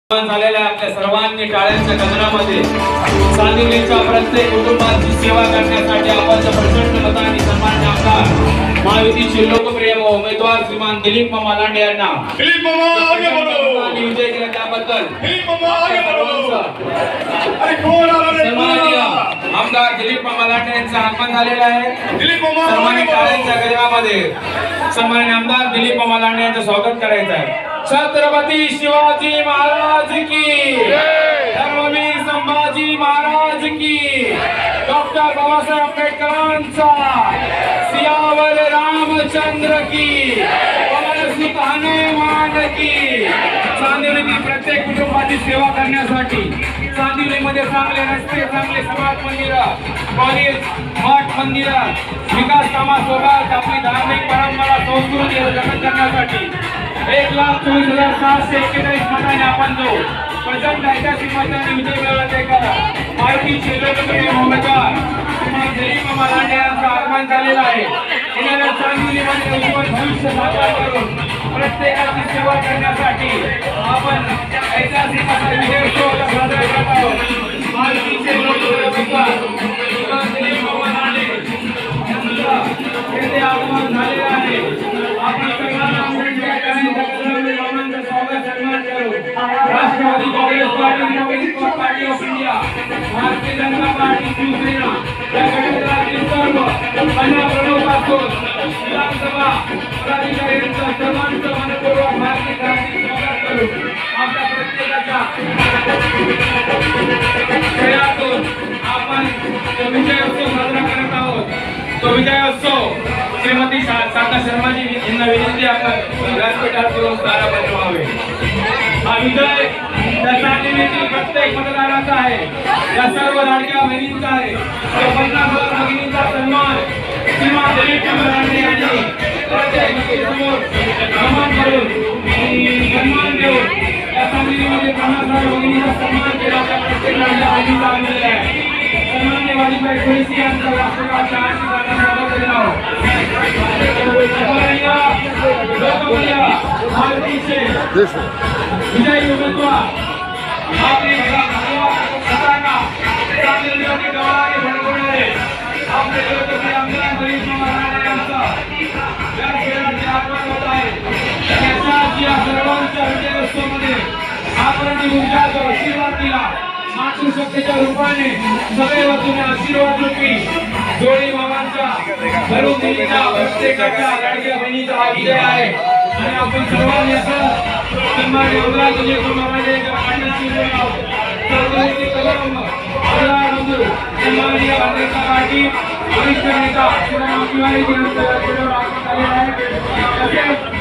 झालेल्या आपल्या सर्वांनी टाळ्यांच्या गजरामध्ये सांदिवलीच्या प्रत्येक कुटुंबाची सेवा करण्यासाठी आपण प्रचंड मतांनी सन्मान्य आमदार महायुतीचे लोकप्रिय उमेदवार श्रीमान दिलीप मामा लांडे यांना दिलीप मामा आगे बढ़ो आणि विजय केला त्याबद्दल दिलीप मामा आगे बढ़ो अरे कोण आला रे सन्माननीय आमदार दिलीप मामा लांडे यांचं आगमन झालेलं आहे। दिलीप मामा सर्वांनी टाळ्यांच्या गजरामध्ये सन्माननीय आमदार दिलीप मामा लांडे यांचं स्वागत करायचं आहे। छत्रपती शिवाजी महाराज की जय, धर्मवीर संभाजी महाराज की, डॉक्टर बाबासाहेब आंबेडकरांचा, सियावर रामचंद्र की, पवन सुत हनुमान की। सांदिवलीतील प्रत्येक कुटुंबाची सेवा करण्यासाठी सांदिवलीमध्ये चांगले रस्ते, चांगले समाज मंदिर, कॉलेज, मठ मंदिर, विकास कामासोबत आपली धार्मिक परंपरा संस्कृती जतन करण्यासाठी 1,24,741 मतांनी आपण जो प्रचंड ऐतिहासिक मतांनी विजय मिळवला ते करा। महायुतीचे लोकप्रिय उमेदवार श्रीमान दिलीप मामा लांडे यांचं आगमन झालेलं आहे। येणाऱ्या सांदिवलीमध्ये उज्ज्वल भविष्य साकार करून प्रत्येकाची सेवा करण्यासाठी आपण ऐतिहासिक असा विजय सोहळा साजरा करत आहोत। महायुतीचे लोकप्रिय उमेदवार श्रीमान दिलीप मामा लांडे यांचं येथे आगमन झालेलं आहे। आपण सर्वांना Rashtravadi Congress Party, Communist Party of India, Bharatiya Janata party, Shiv Sena या गटनेत्यांतील सर्व प्रमुखांपासून विधानसभा पदाधिकाऱ्यांचं सर्वांचं मनपूर्वक हार्दिक स्वागत करून आपल्या प्रत्येकाच्या खेळातून आपण तो विजयोत्सव साजरा करत आहोत। तो विजयोत्सव श्रीमती शांता शर्माजी यांना विनंती आपण व्यासपीठावर करून सारा बनवावे। हा विजय त्या सांदिवलीतील प्रत्येक मतदाराचा आहे, या सर्व लाडक्या बहिणींचा आहे। त्या 50,000 भगिनींचा सन्मान श्रीमान दिलीप मामा लांडे यांनी प्रत्येक व्यक्तीसमोर सन्मान करून सन्मान देऊन या सांदिवलीमध्ये 50,000 भगिनींचा सन्मान केला। त्या प्रत्येक लाडक्या बहिणीचा आनंद आहे। सन्माननीय वालीबाई कुरेशी यांचा राष्ट्रवादीच्या आशीर्वादाने स्वागत करीत आहोत। विजयी उमेदवार आपले सगळ्यांना सांदिवलीमध्ये डोळ्याने भडकवणारे आपले लोकप्रिय आमदार दिलीप मामा लांडे यांचा या खेळाचे आगमन होत आहे। या सर्वांच्या विजयोत्सवामध्ये आपण जी ऊर्जा जो आशीर्वाद दिला मातृशक्तीच्या रूपाने सदैव तुम्ही आशीर्वाद रूपी जोडी मामांच्या भरून दिलेल्या प्रत्येकाच्या लाडक्या बहिणीचा हा विजय आहे। आणि आपण सर्वांनी सन्माननीय आमदार दिलीप मामा लांडे पाटील चळवळीचे कलम सन्माननीय भारतीय जनता पार्टी वरिष्ठ नेता श्रीराम तिवारी यांच्या आशीर्वाद आहे।